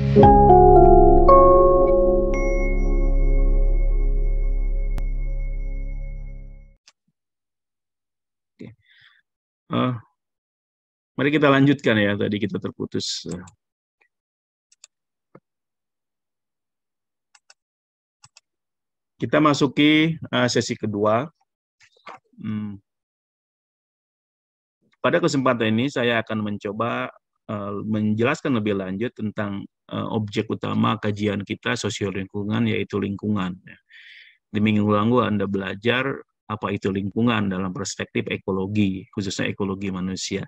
Oke. Mari kita lanjutkan ya, tadi kita terputus. Kita masuki sesi kedua. Pada kesempatan ini saya akan mencoba menjelaskan lebih lanjut tentang objek utama kajian kita sosial lingkungan, yaitu lingkungan. Di minggu lalu Anda belajar apa itu lingkungan dalam perspektif ekologi, khususnya ekologi manusia.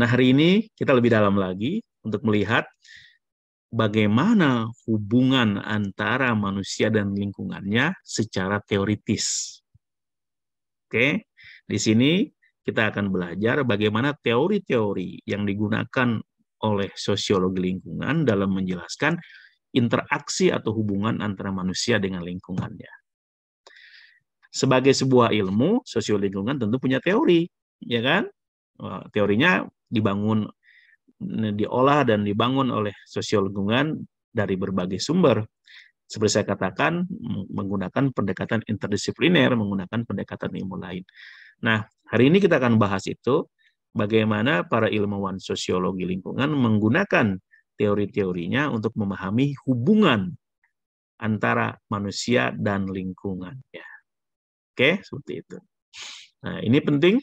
Nah, hari ini kita lebih dalam lagi untuk melihat bagaimana hubungan antara manusia dan lingkungannya secara teoritis. Oke, di sini kita akan belajar bagaimana teori-teori yang digunakan oleh sosiologi lingkungan dalam menjelaskan interaksi atau hubungan antara manusia dengan lingkungannya. Sebagai sebuah ilmu, sosiologi lingkungan tentu punya teori, ya kan? Teorinya diolah dan dibangun oleh sosiologi lingkungan dari berbagai sumber. Seperti saya katakan, menggunakan pendekatan interdisipliner, menggunakan pendekatan ilmu lain. Nah, hari ini kita akan bahas itu, bagaimana para ilmuwan sosiologi lingkungan menggunakan teori-teorinya untuk memahami hubungan antara manusia dan lingkungan. Ya. Oke, seperti itu. Nah, ini penting,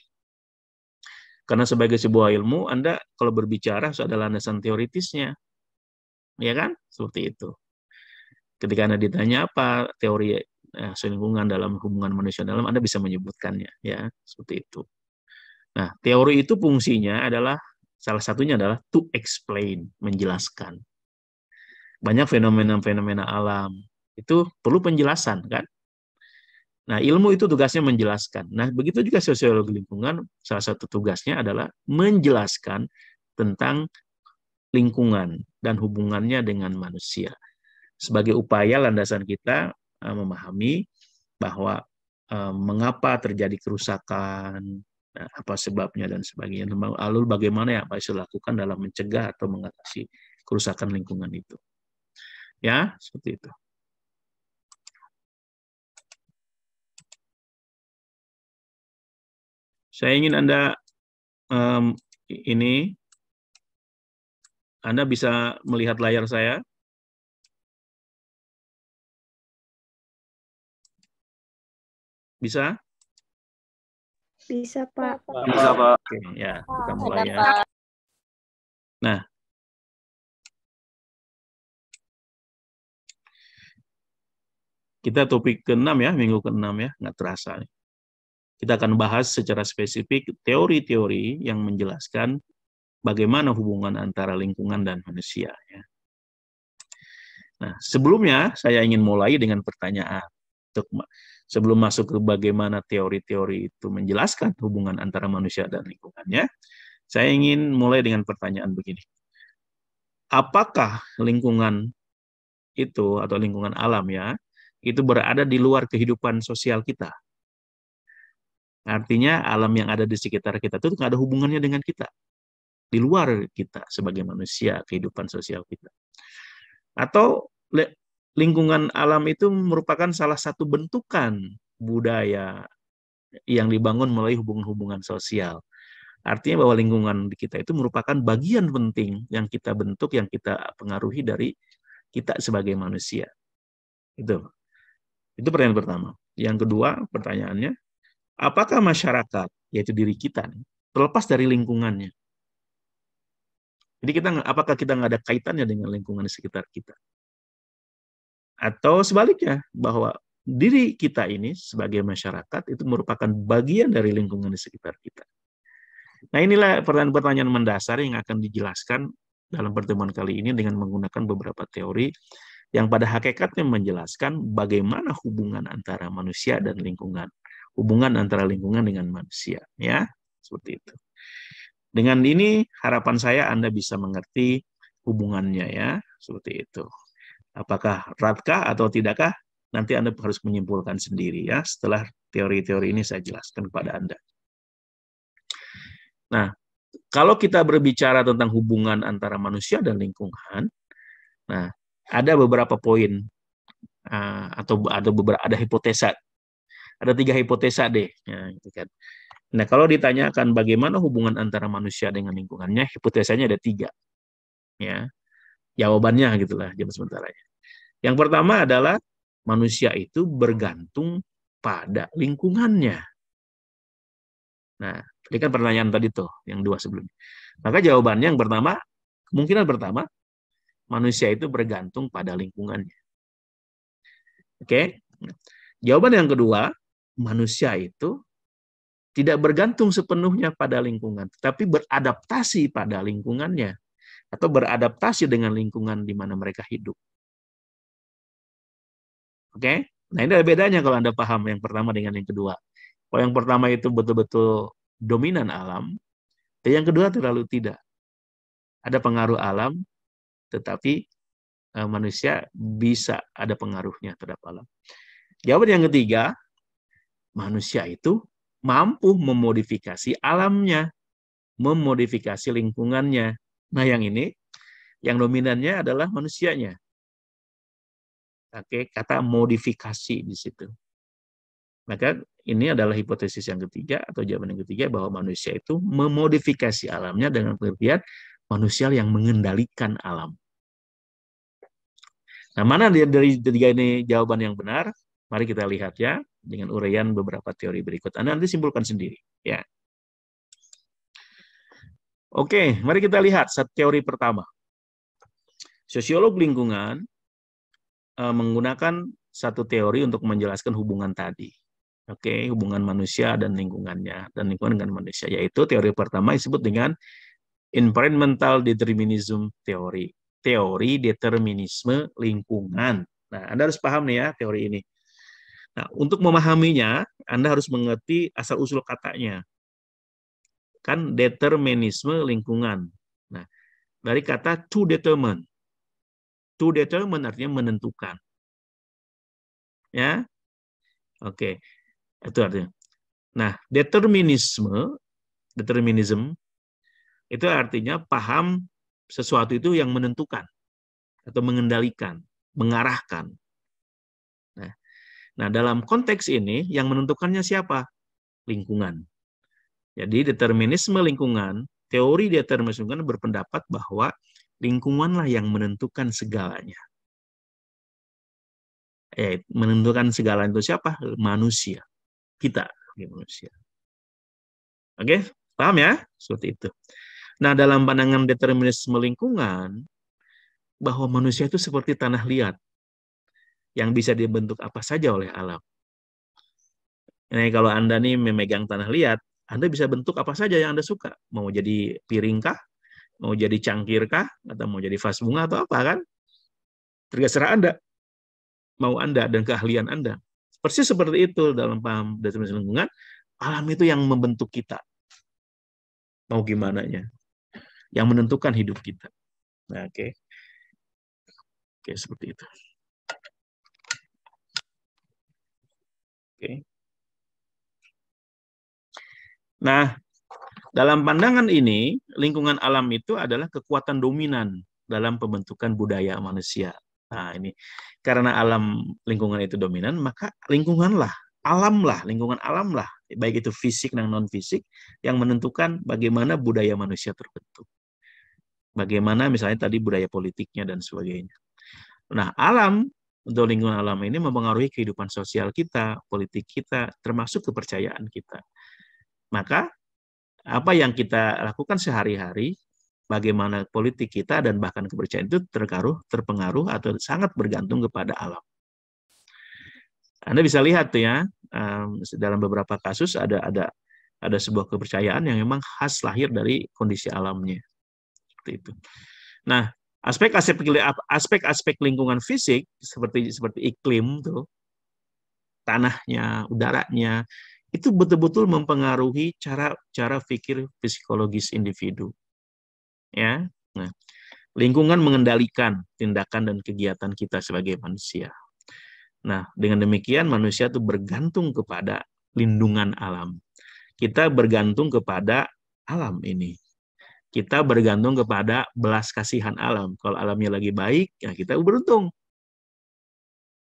karena sebagai sebuah ilmu, Anda kalau berbicara harus ada landasan teoritisnya. Ya kan? Seperti itu. Ketika Anda ditanya apa teori lingkungan dalam hubungan manusia dalam, Anda bisa menyebutkannya. Ya, seperti itu. Nah, teori itu fungsinya adalah, salah satunya adalah to explain, menjelaskan. Banyak fenomena-fenomena alam, itu perlu penjelasan, kan? Nah, ilmu itu tugasnya menjelaskan. Nah, begitu juga sosiologi lingkungan, salah satu tugasnya adalah menjelaskan tentang lingkungan dan hubungannya dengan manusia. Sebagai upaya landasan kita memahami bahwa mengapa terjadi kerusakan, apa sebabnya dan sebagainya. Lalu bagaimana yang harus dilakukan dalam mencegah atau mengatasi kerusakan lingkungan itu. Ya, seperti itu. Saya ingin Anda Anda bisa melihat layar saya. Bisa? Bisa, Pak. Bisa, Pak. Oke, ya, kita mulai ya. Nah, kita topik ke-6 ya, minggu ke-6 ya, nggak terasa nih. Kita akan bahas secara spesifik teori-teori yang menjelaskan bagaimana hubungan antara lingkungan dan manusia. Ya. Nah, sebelumnya saya ingin mulai dengan pertanyaan. Sebelum masuk ke bagaimana teori-teori itu menjelaskan hubungan antara manusia dan lingkungannya, saya ingin mulai dengan pertanyaan begini. Apakah lingkungan itu atau lingkungan alam ya, itu berada di luar kehidupan sosial kita? Artinya alam yang ada di sekitar kita itu nggak ada hubungannya dengan kita. Di luar kita sebagai manusia, kehidupan sosial kita. Atau lingkungan alam itu merupakan salah satu bentukan budaya yang dibangun melalui hubungan-hubungan sosial. Artinya bahwa lingkungan di kita itu merupakan bagian penting yang kita bentuk, yang kita pengaruhi dari kita sebagai manusia. Itu pertanyaan pertama. Yang kedua, pertanyaannya, apakah masyarakat, yaitu diri kita, terlepas dari lingkungannya? Jadi apakah kita nggak ada kaitannya dengan lingkungan di sekitar kita? Atau sebaliknya, bahwa diri kita ini sebagai masyarakat itu merupakan bagian dari lingkungan di sekitar kita. Nah, inilah pertanyaan-pertanyaan mendasar yang akan dijelaskan dalam pertemuan kali ini dengan menggunakan beberapa teori yang pada hakikatnya menjelaskan bagaimana hubungan antara manusia dan lingkungan. Hubungan antara lingkungan dengan manusia. Ya, seperti itu. Dengan ini, harapan saya Anda bisa mengerti hubungannya ya, seperti itu. Apakah ratkah atau tidakkah? Nanti Anda harus menyimpulkan sendiri ya, setelah teori-teori ini saya jelaskan kepada Anda. Nah, kalau kita berbicara tentang hubungan antara manusia dan lingkungan, Nah, ada beberapa poin atau ada hipotesa. Ada 3 hipotesa deh. Ya, gitu kan. Nah, kalau ditanyakan bagaimana hubungan antara manusia dengan lingkungannya, hipotesanya ada 3. Ya, jawabannya gitulah jawab sementara. Yang pertama adalah manusia itu bergantung pada lingkungannya. Nah, ini kan pertanyaan tadi tuh, yang 2 sebelumnya. Maka jawabannya yang pertama, kemungkinan pertama, manusia itu bergantung pada lingkungannya. Oke? Jawaban yang kedua, manusia itu tidak bergantung sepenuhnya pada lingkungan, tetapi beradaptasi pada lingkungannya, atau beradaptasi dengan lingkungan di mana mereka hidup. Oke? Nah, ini ada bedanya kalau Anda paham yang pertama dengan yang kedua. Kalau yang pertama itu betul-betul dominan alam, dan yang kedua terlalu tidak. Ada pengaruh alam, tetapi manusia bisa ada pengaruhnya terhadap alam. Jawaban yang ketiga, manusia itu mampu memodifikasi alamnya, memodifikasi lingkungannya. Nah, yang ini, yang dominannya adalah manusianya. Oke, kata modifikasi di situ. Maka ini adalah hipotesis yang ketiga atau jawaban yang ketiga, bahwa manusia itu memodifikasi alamnya dengan pengertian manusia yang mengendalikan alam. Nah, mana dari tiga ini jawaban yang benar? Mari kita lihat ya dengan uraian beberapa teori berikut. Anda nanti simpulkan sendiri ya. Oke, mari kita lihat teori pertama. Sosiolog lingkungan menggunakan satu teori untuk menjelaskan hubungan tadi. Oke, hubungan manusia dan lingkungannya, dan lingkungan dengan manusia, yaitu teori pertama disebut dengan environmental determinism theory, teori determinisme lingkungan. Nah, Anda harus paham nih ya teori ini. Nah, untuk memahaminya, Anda harus mengerti asal-usul katanya. Kan determinisme lingkungan. Nah, dari kata to determine. To determine artinya menentukan. Ya, oke. Itu artinya. Nah, determinism itu artinya paham sesuatu itu yang menentukan atau mengendalikan, mengarahkan. Nah, dalam konteks ini yang menentukannya siapa? Lingkungan. Jadi determinisme lingkungan, teori determinisme lingkungan berpendapat bahwa lingkunganlah yang menentukan segalanya. Menentukan segalanya itu siapa? Manusia. Kita manusia. Oke, paham ya? Seperti itu. Nah, dalam pandangan determinisme lingkungan, bahwa manusia itu seperti tanah liat yang bisa dibentuk apa saja oleh alam. Nah, kalau Anda nih memegang tanah liat, Anda bisa bentuk apa saja yang Anda suka. Mau jadi piring kah? Mau jadi cangkir kah? Atau mau jadi vas bunga atau apa kan? Terserah Anda. Mau Anda dan keahlian Anda. Persis seperti itu dalam paham determinisme lingkungan, alam itu yang membentuk kita. Mau gimana nya? Yang menentukan hidup kita. Nah, oke. Oke, seperti itu. Oke. Nah, dalam pandangan ini, lingkungan alam itu adalah kekuatan dominan dalam pembentukan budaya manusia. Nah, ini karena alam lingkungan itu dominan, maka lingkungan alam lah, baik itu fisik dan non-fisik, yang menentukan bagaimana budaya manusia terbentuk. Bagaimana misalnya tadi budaya politiknya dan sebagainya. Nah, alam, untuk lingkungan alam ini mempengaruhi kehidupan sosial kita, politik kita, termasuk kepercayaan kita. Maka apa yang kita lakukan sehari-hari, bagaimana politik kita dan bahkan kepercayaan itu terpengaruh atau sangat bergantung kepada alam. Anda bisa lihat tuh ya, dalam beberapa kasus ada sebuah kepercayaan yang memang khas lahir dari kondisi alamnya. Seperti itu. Nah, aspek-aspek lingkungan fisik seperti iklim tuh, tanahnya, udaranya, itu betul-betul mempengaruhi cara pikir psikologis individu. Ya. Nah, lingkungan mengendalikan tindakan dan kegiatan kita sebagai manusia. Nah, dengan demikian manusia itu bergantung kepada lindungan alam. Kita bergantung kepada alam ini. kita bergantung kepada belas kasihan alam. Kalau alamnya lagi baik, ya kita beruntung.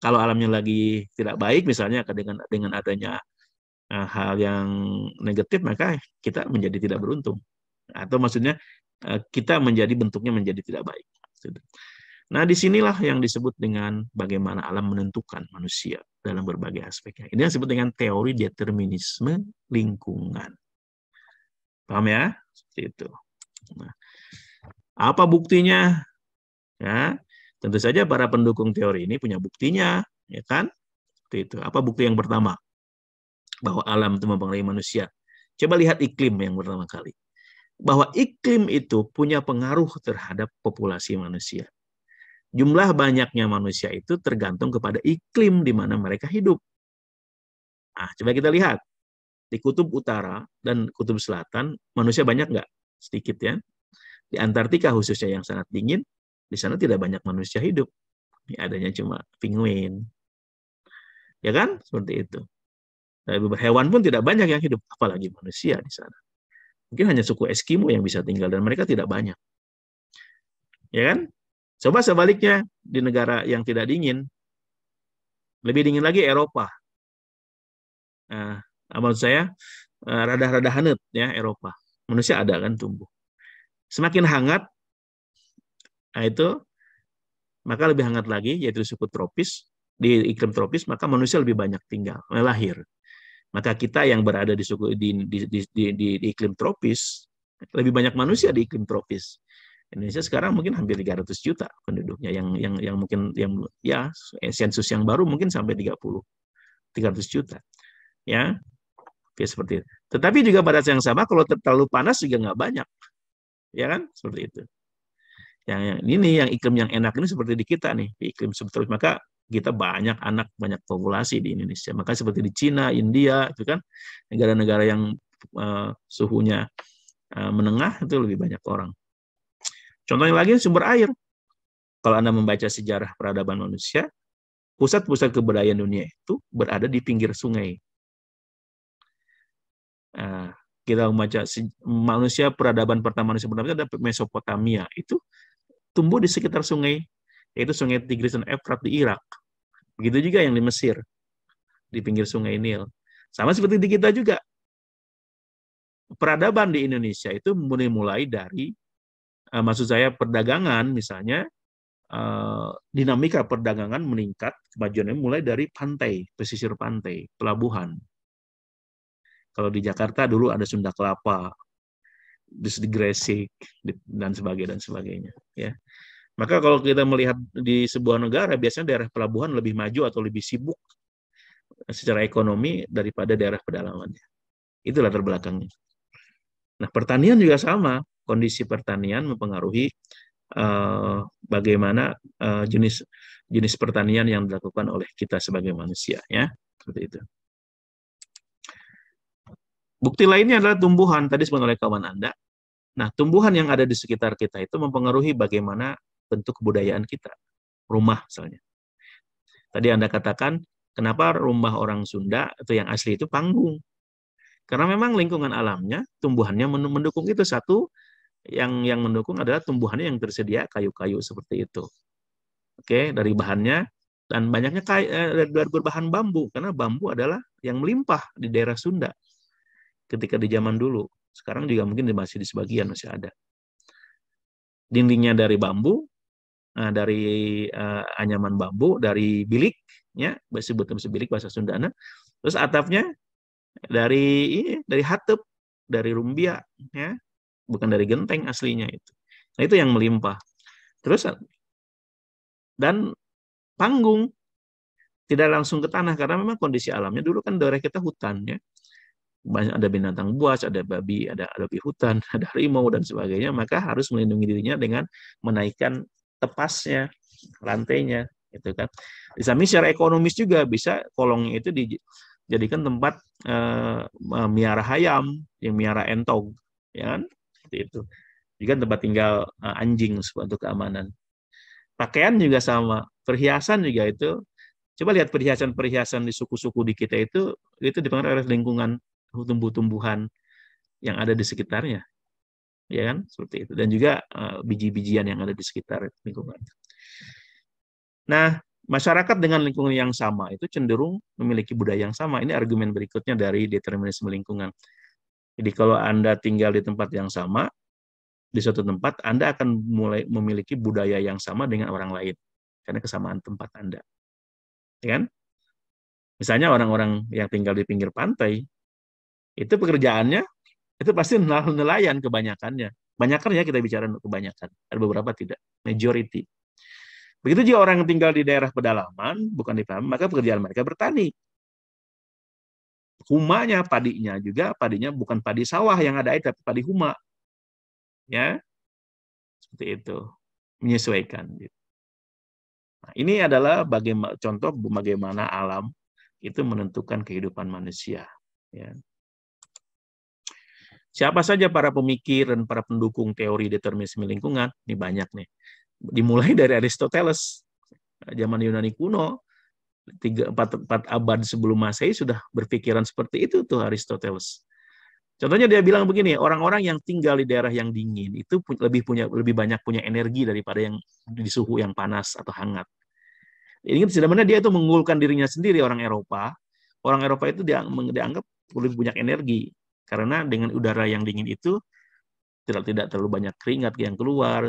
Kalau alamnya lagi tidak baik, misalnya dengan adanya hal yang negatif, maka kita menjadi tidak beruntung. Atau maksudnya kita bentuknya menjadi tidak baik. Nah, disinilah yang disebut dengan bagaimana alam menentukan manusia dalam berbagai aspeknya. Ini yang disebut dengan teori determinisme lingkungan. Paham ya? Seperti itu. Nah, apa buktinya? Ya, tentu saja para pendukung teori ini punya buktinya, ya kan? Seperti itu. Apa bukti yang pertama? Bahwa alam itu mempengaruhi manusia. Coba lihat iklim yang pertama kali. Bahwa iklim itu punya pengaruh terhadap populasi manusia. Jumlah banyaknya manusia itu tergantung kepada iklim di mana mereka hidup. Nah, coba kita lihat. Di kutub utara dan kutub selatan, manusia banyak nggak? Sedikit ya. Di Antartika khususnya yang sangat dingin, di sana tidak banyak manusia hidup. Adanya cuma penguin. Ya kan? Seperti itu. Hewan pun tidak banyak yang hidup, apalagi manusia di sana. Mungkin hanya suku Eskimo yang bisa tinggal, dan mereka tidak banyak. Ya kan? Coba sebaliknya, di negara yang tidak dingin, lebih dingin lagi Eropa. Nah, menurut saya, rada-rada hangat ya Eropa. Manusia ada kan tumbuh. Semakin hangat, nah itu, maka lebih hangat lagi, yaitu suku tropis. Di iklim tropis, maka manusia lebih banyak tinggal, lahir. Maka kita yang berada di iklim tropis, lebih banyak manusia di iklim tropis. Indonesia sekarang mungkin hampir 300 juta penduduknya, yang mungkin ya sensus yang baru mungkin sampai 300 juta. Ya. Oke, seperti itu. Tetapi juga pada saat yang sama kalau terlalu panas juga nggak banyak. Ya kan? Seperti itu. Yang iklim yang enak ini seperti di kita nih, di iklim subtropis, maka kita banyak populasi di Indonesia. Maka seperti di Cina, India, itu kan negara-negara yang suhunya menengah itu lebih banyak orang. Contohnya lagi sumber air. Kalau Anda membaca sejarah peradaban manusia, pusat-pusat kebudayaan dunia itu berada di pinggir sungai. Kita membaca manusia peradaban pertama manusia ada Mesopotamia, itu tumbuh di sekitar sungai, yaitu sungai Tigris dan Efrat di Irak. Begitu juga yang di Mesir, di pinggir sungai Nil. Sama seperti di kita juga. Peradaban di Indonesia itu mulai dari maksud saya perdagangan, misalnya dinamika perdagangan meningkat, kemajuannya mulai dari pantai, pesisir pantai, pelabuhan. Kalau di Jakarta dulu ada Sunda Kelapa, di Gresik, dan sebagainya. Ya. Maka kalau kita melihat di sebuah negara, biasanya daerah pelabuhan lebih maju atau lebih sibuk secara ekonomi daripada daerah pedalamannya. Itu latar belakangnya. Nah, pertanian juga sama. Kondisi pertanian mempengaruhi bagaimana jenis pertanian yang dilakukan oleh kita sebagai manusia, ya, seperti itu. Bukti lainnya adalah tumbuhan, tadi disebut oleh kawan Anda. Nah, tumbuhan yang ada di sekitar kita itu mempengaruhi bagaimana bentuk kebudayaan kita. Rumah misalnya. Tadi Anda katakan, kenapa rumah orang Sunda itu yang asli itu panggung? Karena memang lingkungan alamnya, tumbuhannya mendukung itu. Satu, yang mendukung adalah tumbuhannya yang tersedia kayu-kayu seperti itu. Oke, dari bahannya, dan banyaknya dari berbahan bambu, karena bambu adalah yang melimpah di daerah Sunda ketika di zaman dulu. Sekarang juga mungkin masih di sebagian masih ada. Dindingnya dari bambu, dari anyaman bambu, dari bilik, ya, disebut bilik bahasa Sundana. Terus atapnya dari hatep, dari rumbia, ya, bukan dari genteng aslinya itu. Nah, itu yang melimpah. Terus dan panggung tidak langsung ke tanah karena memang kondisi alamnya dulu kan daerah kita hutan, ya. Banyak ada binatang buas, ada babi, ada hutan, ada harimau dan sebagainya, maka harus melindungi dirinya dengan menaikkan tepasnya, lantainya, gitu kan. Di samping secara ekonomis juga bisa kolongnya itu dijadikan tempat miara hayam, yang miara entog, ya kan? Seperti itu. Juga tempat tinggal anjing untuk keamanan. Pakaian juga sama, perhiasan juga itu. Coba lihat perhiasan-perhiasan di suku-suku di kita itu dipengaruhi oleh lingkungan tumbuh-tumbuhan yang ada di sekitarnya. ya kan? Seperti itu. Dan juga biji-bijian yang ada di sekitar lingkungan. Nah, masyarakat dengan lingkungan yang sama itu cenderung memiliki budaya yang sama. Ini argumen berikutnya dari determinisme lingkungan. Jadi kalau Anda tinggal di tempat yang sama, di suatu tempat, Anda akan mulai memiliki budaya yang sama dengan orang lain. Karena kesamaan tempat Anda. Ya kan? Misalnya orang-orang yang tinggal di pinggir pantai, itu pekerjaannya, itu pasti nelayan kebanyakannya. Banyakan ya kita bicara kebanyakan. Ada beberapa tidak. Majority. Begitu juga orang yang tinggal di daerah pedalaman, bukan di pedalaman, maka pekerjaan mereka bertani. Humanya, padinya bukan padi sawah yang ada air, tapi padi huma. Ya, seperti itu. Menyesuaikan. Nah, ini adalah contoh bagaimana alam itu menentukan kehidupan manusia. Ya. Siapa saja para pemikir dan para pendukung teori determinisme lingkungan? Ini banyak nih. Dimulai dari Aristoteles, zaman Yunani kuno, 4 abad sebelum Masehi sudah berpikiran seperti itu tuh Aristoteles. Contohnya dia bilang begini, orang-orang yang tinggal di daerah yang dingin itu lebih banyak punya energi daripada yang di suhu yang panas atau hangat. Ini sebenarnya dia itu mengunggulkan dirinya sendiri orang Eropa. Orang Eropa itu dianggap lebih banyak energi karena dengan udara yang dingin itu tidak terlalu banyak keringat yang keluar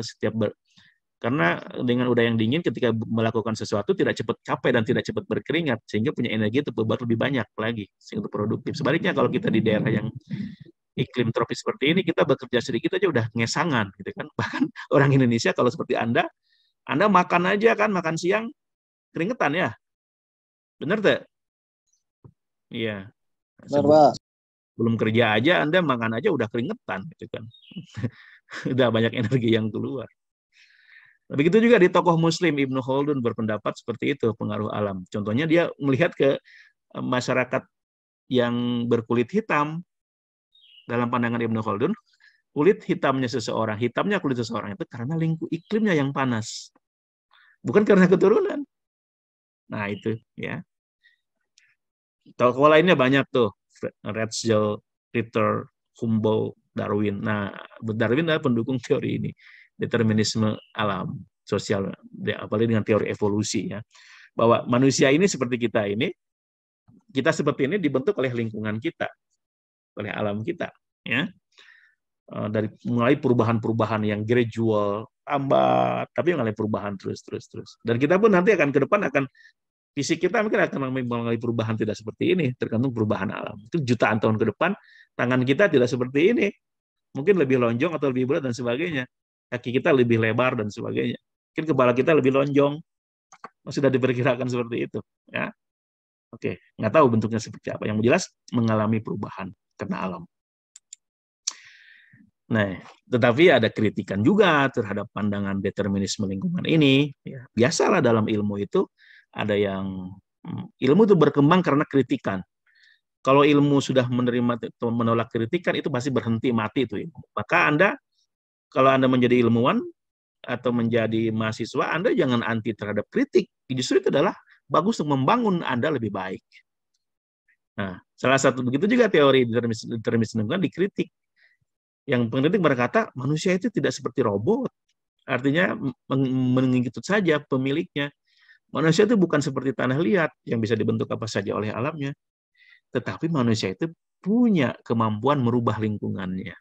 karena dengan udara yang dingin ketika melakukan sesuatu tidak cepat capek dan tidak cepat berkeringat sehingga punya energi itu lebih banyak lagi sehingga produktif. Sebaliknya kalau kita di daerah yang iklim tropis seperti ini kita bekerja sedikit aja udah ngesangan gitu kan. Bahkan orang Indonesia kalau seperti Anda makan aja kan makan siang keringetan ya. Benar tak? Iya. Belum kerja aja Anda makan aja udah keringetan gitu kan. Udah banyak energi yang keluar. Begitu juga di tokoh Muslim Ibnu Khaldun berpendapat seperti itu pengaruh alam. Contohnya dia melihat ke masyarakat yang berkulit hitam. Dalam pandangan Ibnu Khaldun, hitamnya kulit seseorang itu karena iklimnya yang panas. Bukan karena keturunan. Nah, itu ya. Tokoh lainnya banyak tuh. Rätzel, Ritter, Humboldt, Darwin. Nah, Darwin adalah pendukung teori ini. Determinisme alam sosial, apalagi dengan teori evolusi ya, bahwa manusia ini seperti kita seperti ini dibentuk oleh lingkungan kita, oleh alam kita ya, dari mulai perubahan-perubahan yang gradual lambat tapi mengalami perubahan terus. Dan kita pun nanti ke depan fisik kita mungkin akan mengalami perubahan tidak seperti ini, tergantung perubahan alam. Itu jutaan tahun ke depan tangan kita tidak seperti ini, mungkin lebih lonjong atau lebih berat dan sebagainya. Kaki kita lebih lebar dan sebagainya. Mungkin kepala kita lebih lonjong. Sudah diperkirakan seperti itu. Ya. Oke, nggak tahu bentuknya seperti apa. Yang jelas mengalami perubahan karena alam. Nah, tetapi ada kritikan juga terhadap pandangan determinisme lingkungan ini. Ya, biasalah dalam ilmu itu ada yang ilmu itu berkembang karena kritikan. Kalau ilmu sudah menerima atau menolak kritikan itu pasti berhenti mati itu ilmu. Maka kalau Anda menjadi ilmuwan atau menjadi mahasiswa, Anda jangan anti terhadap kritik. Justru itu adalah bagus untuk membangun Anda lebih baik. Nah, salah satu begitu juga teori determinisme lingkungan dikritik. Yang pengkritik berkata, manusia itu tidak seperti robot. Artinya mengikut saja pemiliknya. Manusia itu bukan seperti tanah liat yang bisa dibentuk apa saja oleh alamnya. Tetapi manusia itu punya kemampuan merubah lingkungannya.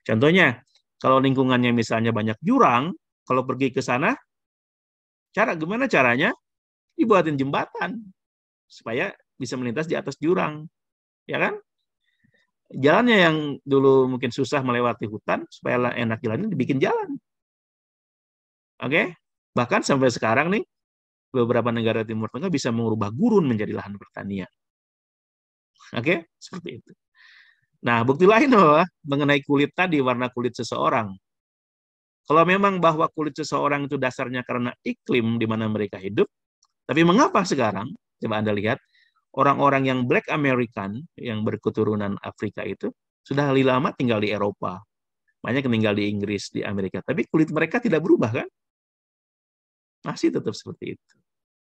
Contohnya, kalau lingkungannya misalnya banyak jurang, kalau pergi ke sana, gimana caranya? Dibuatin jembatan supaya bisa melintas di atas jurang, ya kan? Jalannya yang dulu mungkin susah melewati hutan, supaya enak jalannya dibikin jalan. Oke? Bahkan sampai sekarang nih, beberapa negara Timur Tengah bisa mengubah gurun menjadi lahan pertanian. Oke? Seperti itu. Nah, bukti lain bahwa mengenai kulit tadi, warna kulit seseorang. Kalau memang bahwa kulit seseorang itu dasarnya karena iklim di mana mereka hidup, tapi mengapa sekarang, coba Anda lihat, orang-orang yang Black American, yang berketurunan Afrika itu, sudah lama tinggal di Eropa. Banyak yang tinggal di Inggris, di Amerika. Tapi kulit mereka tidak berubah, kan? Masih tetap seperti itu.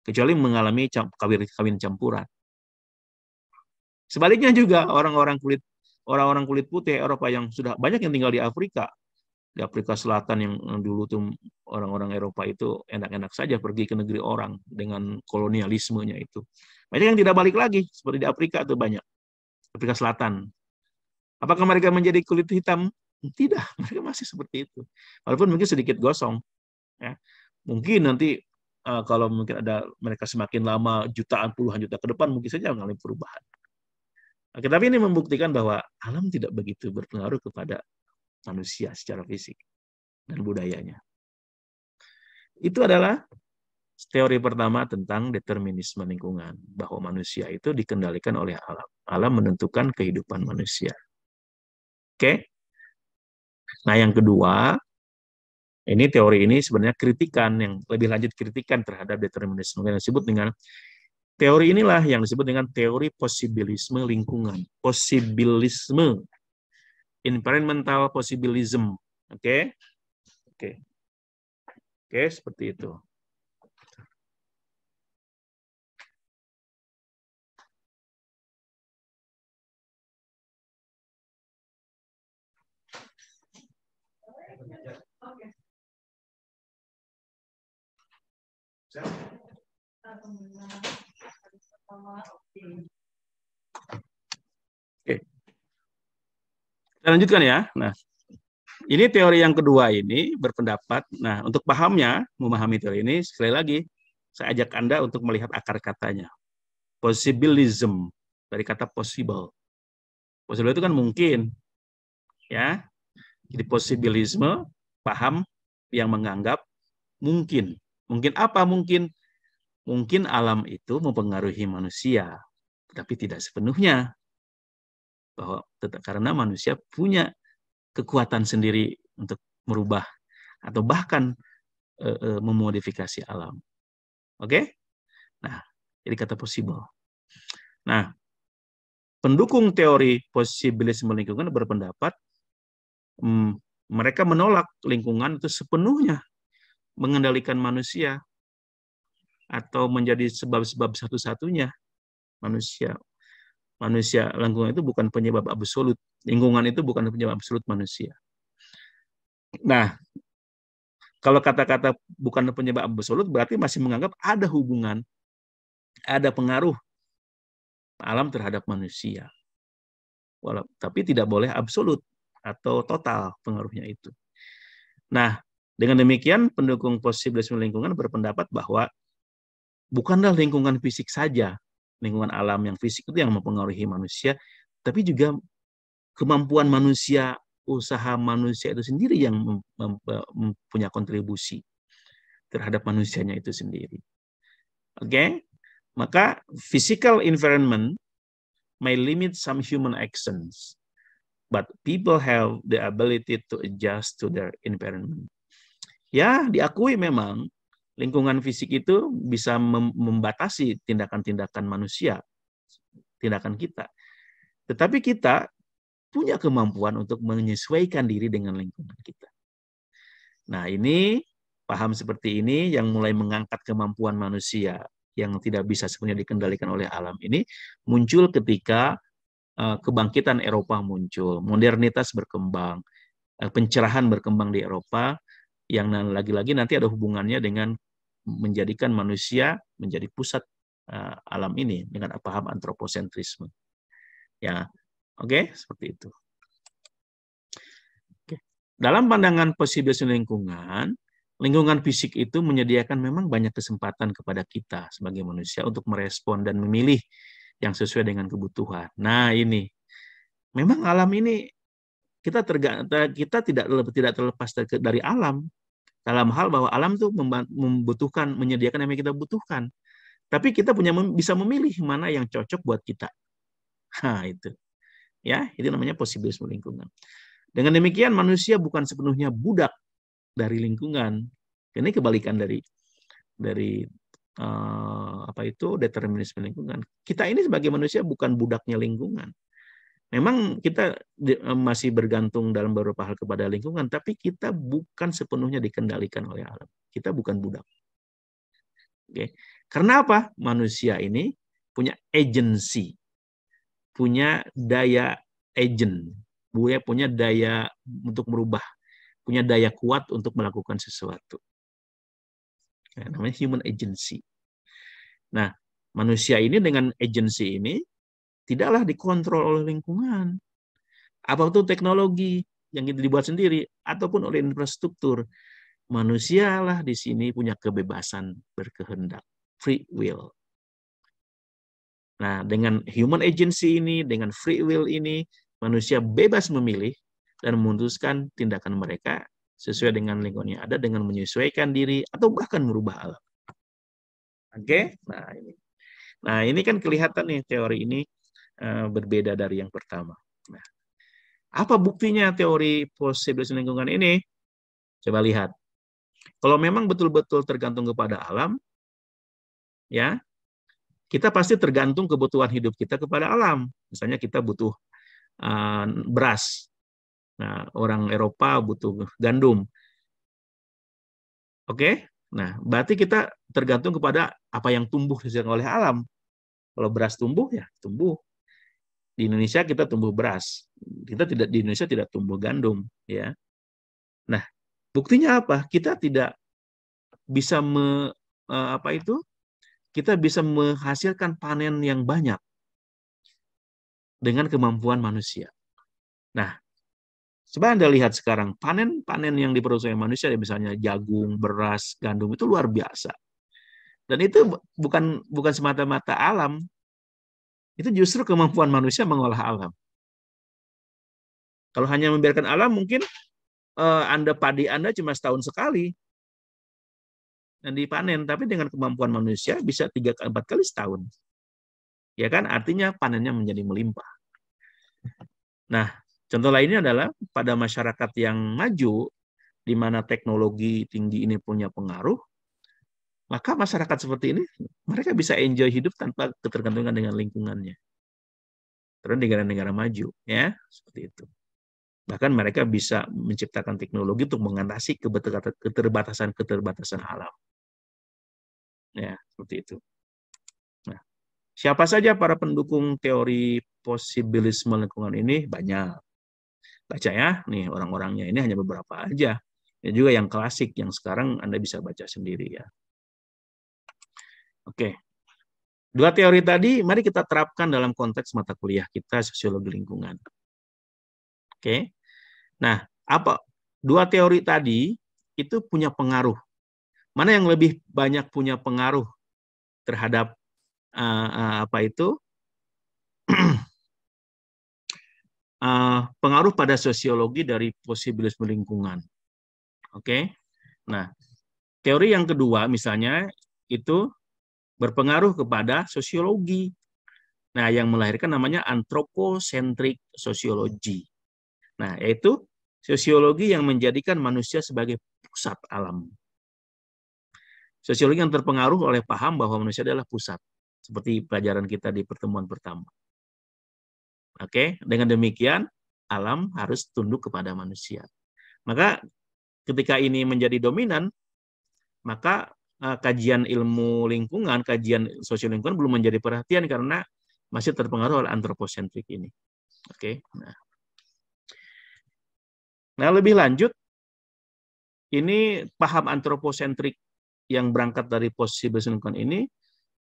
Kecuali mengalami kawin campuran. Sebaliknya juga, orang-orang kulit orang-orang kulit putih Eropa yang sudah banyak yang tinggal di Afrika Selatan yang dulu tuh orang-orang Eropa itu enak-enak saja pergi ke negeri orang dengan kolonialismenya itu. Banyak yang tidak balik lagi, seperti di Afrika tuh banyak. Afrika Selatan. Apakah mereka menjadi kulit hitam? Tidak, mereka masih seperti itu. Walaupun mungkin sedikit gosong. Ya. Mungkin nanti kalau mungkin ada mereka semakin lama, jutaan, puluhan juta ke depan, mungkin saja mengalami perubahan. Oke, tapi ini membuktikan bahwa alam tidak begitu berpengaruh kepada manusia secara fisik dan budayanya. Itu adalah teori pertama tentang determinisme lingkungan, bahwa manusia itu dikendalikan oleh alam. Alam menentukan kehidupan manusia. Oke? Nah, yang kedua, ini teori ini sebenarnya kritikan, yang lebih lanjut kritikan terhadap determinisme yang disebut dengan teori inilah yang disebut dengan teori posibilisme lingkungan. Posibilisme. Environmental possibilism. Oke? Oke. Oke, seperti itu. Oke. Kita lanjutkan ya. Nah, ini teori yang kedua ini berpendapat, nah untuk pahamnya, memahami teori ini, sekali lagi, saya ajak Anda untuk melihat akar katanya. Possibilism, dari kata possible. Possible itu kan mungkin. Ya. Jadi possibilisme, paham yang menganggap mungkin. Mungkin apa mungkin? Mungkin alam itu mempengaruhi manusia, tapi tidak sepenuhnya. Karena manusia punya kekuatan sendiri untuk merubah atau bahkan memodifikasi alam. Oke? Nah, jadi kata possible. Nah, pendukung teori posibilisme lingkungan berpendapat mereka menolak lingkungan itu sepenuhnya mengendalikan manusia atau menjadi sebab-sebab satu-satunya manusia. Lingkungan itu bukan penyebab absolut. Lingkungan itu bukan penyebab absolut manusia. Nah, kalau kata-kata bukan penyebab absolut berarti masih menganggap ada hubungan, ada pengaruh alam terhadap manusia. Tapi tidak boleh absolut atau total pengaruhnya itu. Nah, dengan demikian pendukung posibilisme lingkungan berpendapat bahwa bukanlah lingkungan fisik saja, lingkungan alam yang fisik itu yang mempengaruhi manusia, tapi juga kemampuan manusia, usaha manusia itu sendiri yang mempunyai kontribusi terhadap manusianya itu sendiri. Oke? Maka physical environment may limit some human actions, but people have the ability to adjust to their environment. Ya, diakui memang lingkungan fisik itu bisa membatasi tindakan-tindakan manusia, tindakan kita. Tetapi kita punya kemampuan untuk menyesuaikan diri dengan lingkungan kita. Nah, ini paham seperti ini yang mulai mengangkat kemampuan manusia yang tidak bisa sepenuhnya dikendalikan oleh alam ini muncul ketika kebangkitan Eropa muncul, modernitas berkembang, pencerahan berkembang di Eropa, yang lagi-lagi nanti ada hubungannya dengan menjadikan manusia menjadi pusat alam ini dengan paham antroposentrisme. Ya, oke, seperti itu. Oke. Dalam pandangan posibilisme lingkungan, lingkungan fisik itu menyediakan memang banyak kesempatan kepada kita sebagai manusia untuk merespon dan memilih yang sesuai dengan kebutuhan. Nah, ini memang alam ini kita tidak terlepas dari alam. Dalam hal bahwa alam tuh membutuhkan, menyediakan yang kita butuhkan. Tapi kita bisa memilih mana yang cocok buat kita. Nah, itu. Ya, itu namanya posibilisme lingkungan. Dengan demikian manusia bukan sepenuhnya budak dari lingkungan. Ini kebalikan dari determinisme lingkungan. Kita ini sebagai manusia bukan budaknya lingkungan. Memang kita masih bergantung dalam beberapa hal kepada lingkungan, tapi kita bukan sepenuhnya dikendalikan oleh alam. Kita bukan budak. Oke. Karena apa? Manusia ini punya agency, punya daya agent, punya daya untuk merubah, punya daya kuat untuk melakukan sesuatu. Namanya human agency. Nah, manusia ini dengan agency ini tidaklah dikontrol oleh lingkungan. Apa itu teknologi yang kita dibuat sendiri ataupun oleh infrastruktur. Manusialah di sini punya kebebasan berkehendak, free will. Nah, dengan human agency ini, dengan free will ini, manusia bebas memilih dan memutuskan tindakan mereka sesuai dengan lingkungan yang ada, dengan menyesuaikan diri atau bahkan merubah alam. Oke, nah ini kan kelihatan nih teori ini berbeda dari yang pertama. Nah, apa buktinya teori posibilitas lingkungan ini? Coba lihat. Kalau memang betul-betul tergantung kepada alam, ya, kita pasti tergantung kebutuhan hidup kita kepada alam. Misalnya kita butuh beras. Nah, orang Eropa butuh gandum. Oke? Nah, berarti kita tergantung kepada apa yang tumbuh disediakan oleh alam. Kalau beras tumbuh, ya tumbuh. Di Indonesia kita tumbuh beras. Kita tidak di Indonesia tidak tumbuh gandum, ya. Nah, buktinya apa? Kita tidak bisa kita bisa menghasilkan panen yang banyak dengan kemampuan manusia. Nah, coba Anda lihat sekarang, panen-panen yang diproduksi oleh manusia, misalnya jagung, beras, gandum, itu luar biasa. Dan itu bukan semata-mata alam, itu justru kemampuan manusia mengolah alam. Kalau hanya membiarkan alam, mungkin padi Anda cuma setahun sekali dan dipanen, tapi dengan kemampuan manusia bisa 3-4 kali setahun. Ya kan, artinya panennya menjadi melimpah. Nah, contoh lainnya adalah pada masyarakat yang maju, di mana teknologi tinggi ini punya pengaruh, maka masyarakat seperti ini, mereka bisa enjoy hidup tanpa ketergantungan dengan lingkungannya. Terus negara-negara maju, ya, seperti itu. Bahkan mereka bisa menciptakan teknologi untuk mengatasi keterbatasan alam. Ya, seperti itu. Nah, siapa saja para pendukung teori posibilisme lingkungan ini? Banyak. Baca ya, nih orang-orangnya ini hanya beberapa aja. Ya juga yang klasik, yang sekarang Anda bisa baca sendiri ya. Oke. Dua teori tadi, mari kita terapkan dalam konteks mata kuliah kita, sosiologi lingkungan. Oke. Nah, dua teori tadi itu punya pengaruh. Mana yang lebih banyak punya pengaruh terhadap pengaruh pada sosiologi dari posibilisme lingkungan. Oke. Nah, teori yang kedua misalnya itu berpengaruh kepada sosiologi. Nah, yang melahirkan namanya anthropocentric sociology. Nah, yaitu sosiologi yang menjadikan manusia sebagai pusat alam. Sosiologi yang terpengaruh oleh paham bahwa manusia adalah pusat, seperti pelajaran kita di pertemuan pertama. Oke, dengan demikian alam harus tunduk kepada manusia. Maka ketika ini menjadi dominan, maka kajian ilmu lingkungan, kajian sosial lingkungan belum menjadi perhatian karena masih terpengaruh oleh antroposentrik ini. Oke. Nah, lebih lanjut, ini paham antroposentrik yang berangkat dari posibilisme lingkungan ini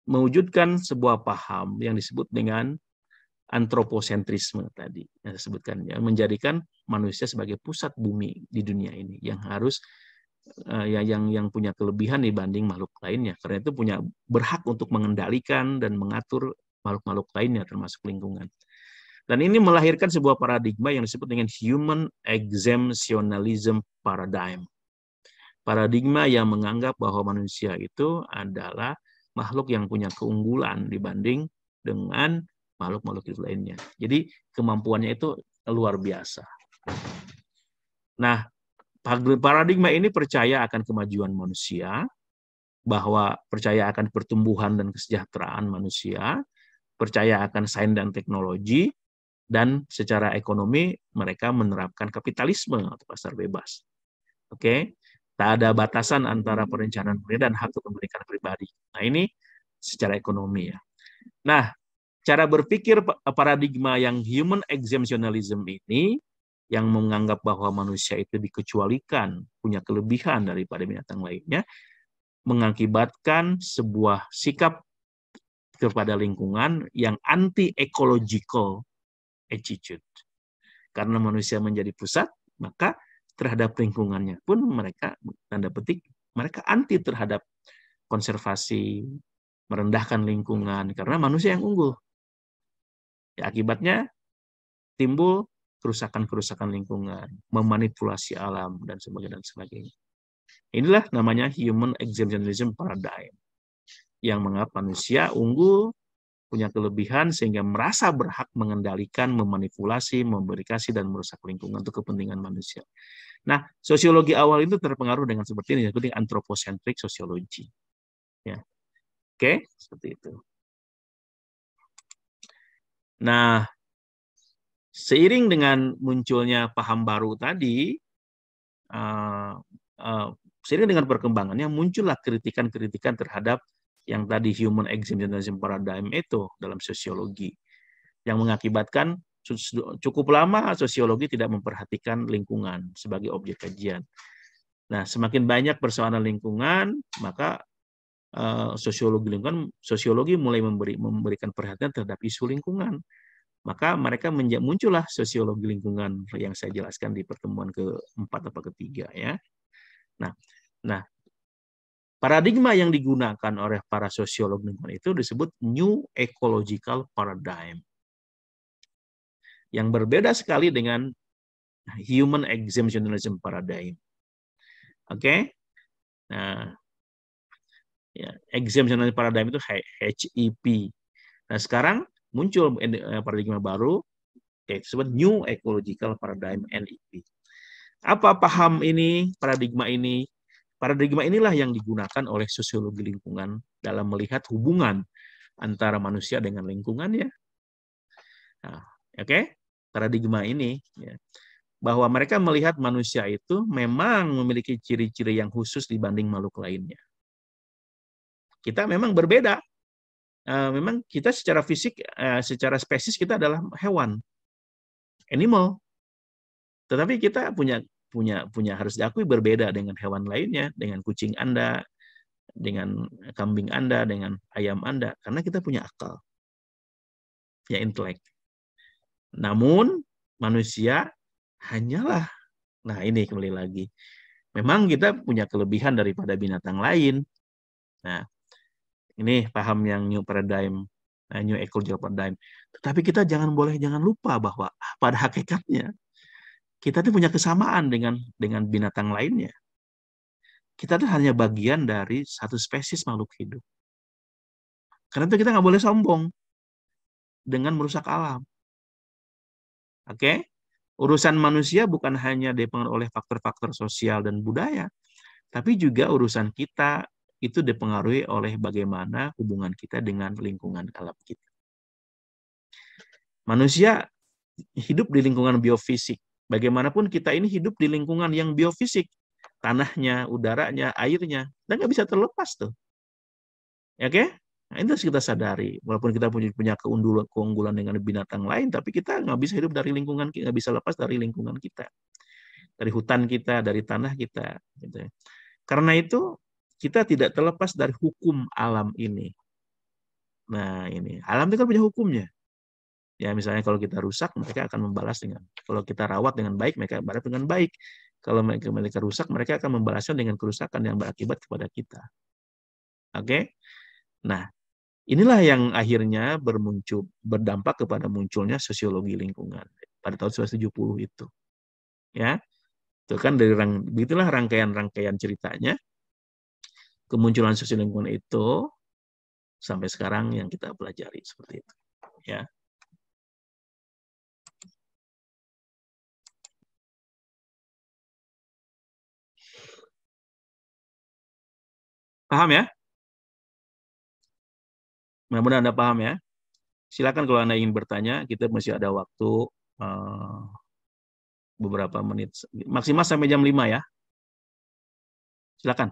mewujudkan sebuah paham yang disebut dengan antropocentrisme tadi yang disebutkan, ya, menjadikan manusia sebagai pusat bumi di dunia ini yang harus yang punya kelebihan dibanding makhluk lainnya, karena itu punya berhak untuk mengendalikan dan mengatur makhluk-makhluk lainnya termasuk lingkungan. Dan ini melahirkan sebuah paradigma yang disebut dengan human exemptionalism paradigm. Paradigma yang menganggap bahwa manusia itu adalah makhluk yang punya keunggulan dibanding dengan makhluk-makhluk hidup lainnya. Jadi kemampuannya itu luar biasa. Nah, paradigma ini percaya akan kemajuan manusia, bahwa percaya akan pertumbuhan dan kesejahteraan manusia, percaya akan sains dan teknologi, dan secara ekonomi mereka menerapkan kapitalisme atau pasar bebas. Oke, tak ada batasan antara perencanaan dan hak kepemilikan pribadi. Nah, ini secara ekonomi ya. Nah, cara berpikir paradigma yang human exemptionalism ini, yang menganggap bahwa manusia itu dikecualikan, punya kelebihan daripada binatang lainnya, mengakibatkan sebuah sikap kepada lingkungan yang anti-ecological attitude. Karena manusia menjadi pusat, maka terhadap lingkungannya pun mereka, tanda petik, mereka anti terhadap konservasi, merendahkan lingkungan, karena manusia yang unggul. Ya, akibatnya timbul kerusakan-kerusakan lingkungan, memanipulasi alam, dan sebagainya. Inilah namanya human exemptionalism paradigm, yang menganggap manusia unggul, punya kelebihan, sehingga merasa berhak mengendalikan, memanipulasi, memberikasi, dan merusak lingkungan untuk kepentingan manusia. Nah, sosiologi awal itu terpengaruh dengan seperti ini, seperti anthropocentric sociology. Ya. Oke, seperti itu. Nah, seiring dengan munculnya paham baru tadi, seiring dengan perkembangannya, muncullah kritikan-kritikan terhadap yang tadi human exemptionalism paradigm itu dalam sosiologi, yang mengakibatkan cukup lama sosiologi tidak memperhatikan lingkungan sebagai objek kajian. Nah, semakin banyak persoalan lingkungan, maka sosiologi mulai memberikan perhatian terhadap isu lingkungan. Maka mereka muncullah sosiologi lingkungan yang saya jelaskan di pertemuan keempat atau ketiga, ya. Nah, paradigma yang digunakan oleh para sosiolog lingkungan itu disebut new ecological paradigm, yang berbeda sekali dengan human exemptionalism paradigm. Oke? Nah, ya, exemptionalism paradigm itu HEP. Nah, sekarang muncul paradigma baru, yaitu disebut new ecological paradigm, NEP. Apa paham ini, paradigma ini? Paradigma inilah yang digunakan oleh sosiologi lingkungan dalam melihat hubungan antara manusia dengan lingkungannya. Nah, oke? Paradigma ini, ya, bahwa mereka melihat manusia itu memang memiliki ciri-ciri yang khusus dibanding makhluk lainnya. Kita memang berbeda. Memang kita secara fisik, secara spesies kita adalah hewan, animal. Tetapi kita punya harus diakui berbeda dengan hewan lainnya, dengan kucing Anda, dengan kambing Anda, dengan ayam Anda, karena kita punya akal, punya intelek. Namun manusia hanyalah, nah ini kembali lagi, memang kita punya kelebihan daripada binatang lain. Nah, ini paham yang new paradigm, new ecological paradigm. Tetapi kita jangan lupa bahwa pada hakikatnya kita tuh punya kesamaan dengan binatang lainnya. Kita tuh hanya bagian dari satu spesies makhluk hidup. Karena itu kita nggak boleh sombong dengan merusak alam. Oke? Urusan manusia bukan hanya dipengaruhi oleh faktor-faktor sosial dan budaya, tapi juga urusan kita itu dipengaruhi oleh bagaimana hubungan kita dengan lingkungan alam kita. Manusia hidup di lingkungan biofisik. Bagaimanapun kita ini hidup di lingkungan yang biofisik. Tanahnya, udaranya, airnya. Dan nggak bisa terlepas tuh. Oke? Nah, itu harus kita sadari. Walaupun kita punya keunggulan dengan binatang lain, tapi kita nggak bisa hidup dari lingkungan, nggak bisa lepas dari lingkungan kita. Dari hutan kita, dari tanah kita. Gitu. Karena itu, kita tidak terlepas dari hukum alam ini. Nah, ini. Alam itu kan punya hukumnya. Ya, misalnya kalau kita rusak, mereka akan membalas dengan, kalau kita rawat dengan baik, mereka balas dengan baik. Kalau mereka rusak, mereka akan membalasnya dengan kerusakan yang berakibat kepada kita. Oke? Nah, inilah yang akhirnya berdampak kepada munculnya sosiologi lingkungan pada tahun 1970 itu. Ya. Itu kan begitulah rangkaian-rangkaian ceritanya. Kemunculan sosiologi lingkungan itu sampai sekarang yang kita pelajari seperti itu. Ya. Paham ya? Mudah-mudahan Anda paham ya. Silakan kalau Anda ingin bertanya, kita masih ada waktu beberapa menit. Maksimal sampai jam 5 ya. Silakan.